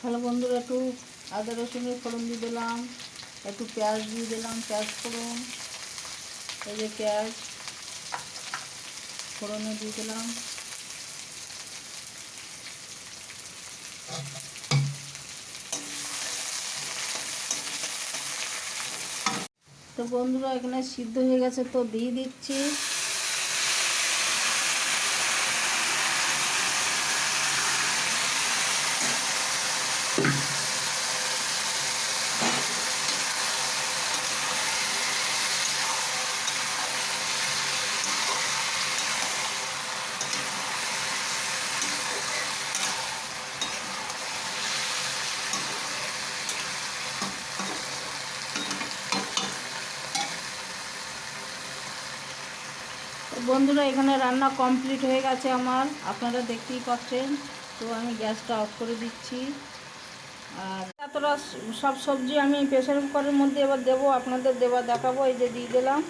Hello বন্ধুরা, একটু আদা রসুনের ফোড়ন দিয়ে দিলাম, একটু পেঁয়াজ দিয়ে দিলাম, পেঁয়াজ ফোড়ন, এই যে পেঁয়াজ ফোড়নে দিয়ে দিলাম। তো বন্ধুরা এখানে সিদ্ধ হয়ে গেছে, তো দিয়ে দিচ্ছি বন্ধুরা। এখানে রান্না কমপ্লিট হয়ে গেছে আমার, আপনারা দেখতেই পাচ্ছেন। তো আমি গ্যাসটা অফ করে দিচ্ছি। আর এতটা সব সবজি আমি প্রেসার কুকারের মধ্যে এবার দেবো, আপনাদের দেখাবো। এই যে দিয়ে দিলাম।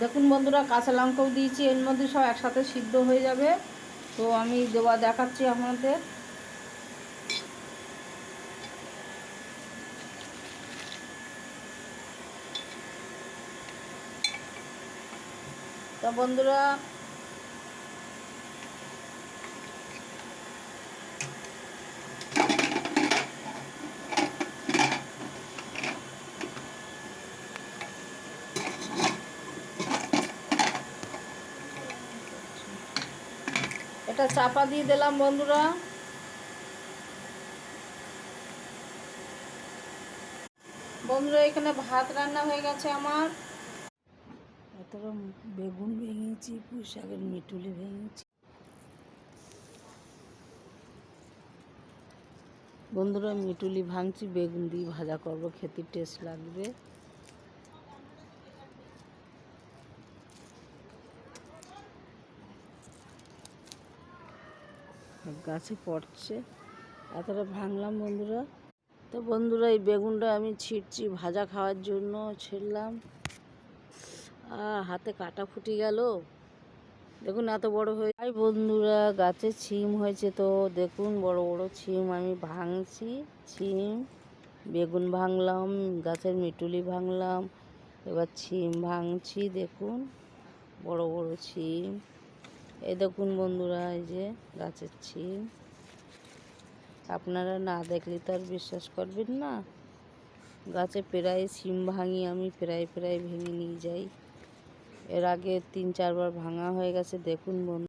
দেখুন বন্ধুরা, কাঁচা লঙ্কাও দিয়েছি, এর মধ্যে সব একসাথে সিদ্ধ হয়ে যাবে। তো আমি দেখাচ্ছি আপনাদের। তো বন্ধুরা এটা চাপা দিয়ে দিলাম বন্ধুরা। এখানে ভাত রান্না হয়ে গেছে আমার। এতটা বেগুন ভেঙেছি, পুঁই শাকের মিটুলি ভেঙেছি। বন্ধুরা মিটুলি ভাঙছি, বেগুন দিয়ে ভাজা করব, খেতে টেস্ট লাগবে। গাছে পড়ছে, এতটা ভাঙলাম বন্ধুরা। তো বন্ধুরা এই বেগুনটা আমি ছিঁড়ছি ভাজা খাওয়ার জন্য, ছিঁড়লাম। হাতে কাটা ফুটে গেল। দেখুন এত বড় হয়ে যায় বন্ধুরা। গাছে ছিম হয়েছে, তো দেখুন বড় বড় ছিম আমি ভাঙছি। ছিম বেগুন ভাঙলাম, গাছের মিটুলি ভাঙলাম, এবার ছিম ভাঙছি। দেখুন বড় বড় ছিম। এই দেখুন বন্ধুরা, এই যে গাছের ছিম। আপনারা না দেখলে তো আর বিশ্বাস করবেন না। গাছে প্রায় ছিম ভাঙি আমি, প্রায় ভেঙে নিয়ে যাই। এর আগে 3-4 বার ভাঙা হয়ে গেছে। দেখুন বন্ধু।